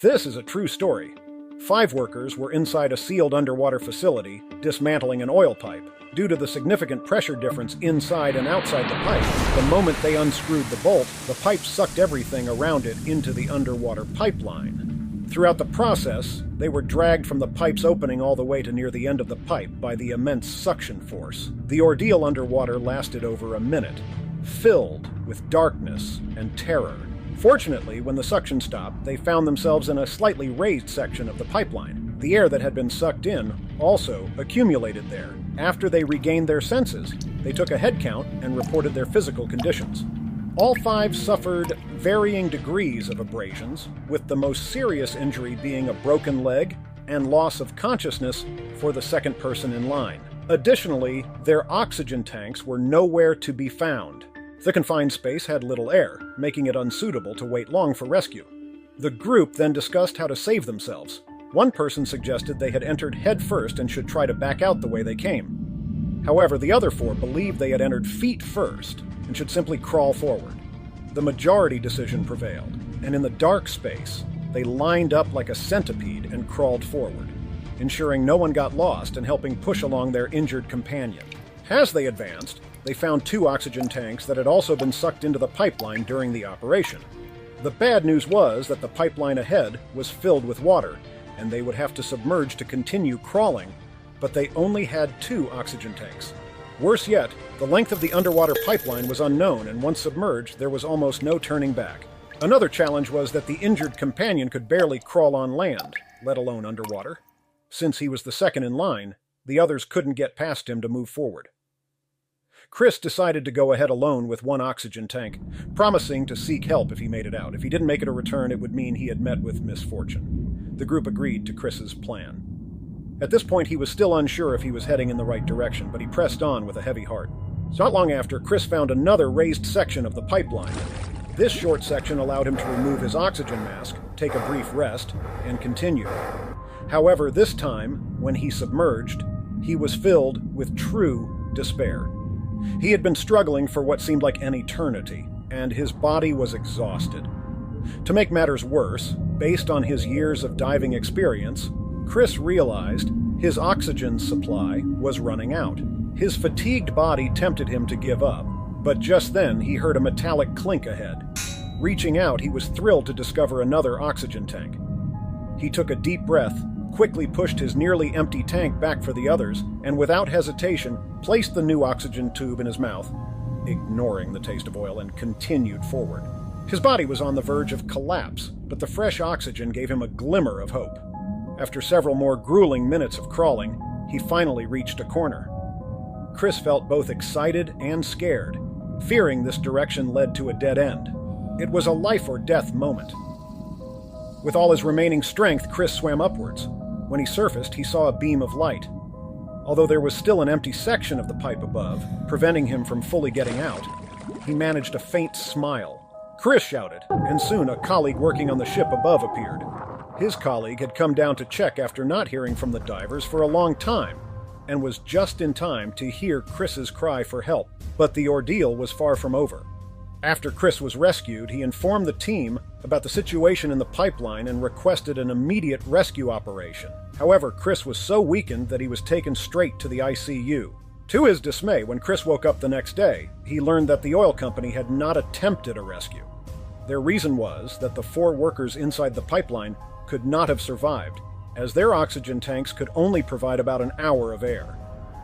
This is a true story. 5 workers were inside a sealed underwater facility, dismantling an oil pipe. Due to the significant pressure difference inside and outside the pipe, the moment they unscrewed the bolt, the pipe sucked everything around it into the underwater pipeline. Throughout the process, they were dragged from the pipe's opening all the way to near the end of the pipe by the immense suction force. The ordeal underwater lasted over a minute, filled with darkness and terror. Fortunately, when the suction stopped, they found themselves in a slightly raised section of the pipeline. The air that had been sucked in also accumulated there. After they regained their senses, they took a head count and reported their physical conditions. All 5 suffered varying degrees of abrasions, with the most serious injury being a broken leg and loss of consciousness for the second person in line. Additionally, their oxygen tanks were nowhere to be found. The confined space had little air, making it unsuitable to wait long for rescue. The group then discussed how to save themselves. One person suggested they had entered head first and should try to back out the way they came. However, the other 4 believed they had entered feet first and should simply crawl forward. The majority decision prevailed, and in the dark space, they lined up like a centipede and crawled forward, ensuring no one got lost and helping push along their injured companion. As they advanced, they found 2 oxygen tanks that had also been sucked into the pipeline during the operation. The bad news was that the pipeline ahead was filled with water, and they would have to submerge to continue crawling, but they only had 2 oxygen tanks. Worse yet, the length of the underwater pipeline was unknown, and once submerged, there was almost no turning back. Another challenge was that the injured companion could barely crawl on land, let alone underwater. Since he was the second in line, the others couldn't get past him to move forward. Chris decided to go ahead alone with 1 oxygen tank, promising to seek help if he made it out. If he didn't make it a return, it would mean he had met with misfortune. The group agreed to Chris's plan. At this point, he was still unsure if he was heading in the right direction, but he pressed on with a heavy heart. Not long after, Chris found another raised section of the pipeline. This short section allowed him to remove his oxygen mask, take a brief rest, and continue. However, this time, when he submerged, he was filled with true despair. He had been struggling for what seemed like an eternity, and his body was exhausted. To make matters worse, based on his years of diving experience, Chris realized his oxygen supply was running out. His fatigued body tempted him to give up, but just then he heard a metallic clink ahead. Reaching out, he was thrilled to discover another oxygen tank. He took a deep breath, quickly pushed his nearly empty tank back for the others, and without hesitation, placed the new oxygen tube in his mouth, ignoring the taste of oil, and continued forward. His body was on the verge of collapse, but the fresh oxygen gave him a glimmer of hope. After several more grueling minutes of crawling, he finally reached a corner. Chris felt both excited and scared, fearing this direction led to a dead end. It was a life-or-death moment. With all his remaining strength, Chris swam upwards. When he surfaced, he saw a beam of light. Although there was still an empty section of the pipe above, preventing him from fully getting out, he managed a faint smile. Chris shouted, and soon a colleague working on the ship above appeared. His colleague had come down to check after not hearing from the divers for a long time, and was just in time to hear Chris's cry for help. But the ordeal was far from over. After Chris was rescued, he informed the team about the situation in the pipeline and requested an immediate rescue operation. However, Chris was so weakened that he was taken straight to the ICU. To his dismay, when Chris woke up the next day, he learned that the oil company had not attempted a rescue. Their reason was that the 4 workers inside the pipeline could not have survived, as their oxygen tanks could only provide about an hour of air.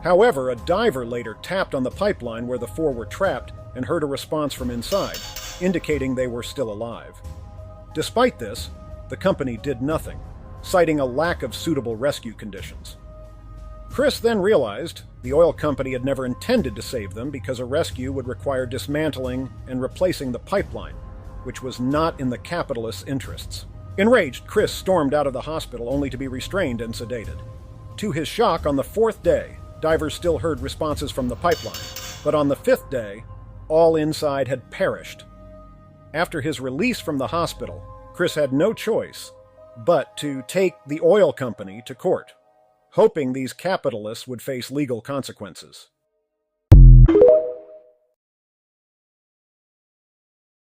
However, a diver later tapped on the pipeline where the 4 were trapped and heard a response from inside, indicating they were still alive. Despite this, the company did nothing, citing a lack of suitable rescue conditions. Chris then realized the oil company had never intended to save them because a rescue would require dismantling and replacing the pipeline, which was not in the capitalists' interests. Enraged, Chris stormed out of the hospital only to be restrained and sedated. To his shock, on the 4th day, divers still heard responses from the pipeline, but on the 5th day, all inside had perished. After his release from the hospital, Chris had no choice but to take the oil company to court, hoping these capitalists would face legal consequences.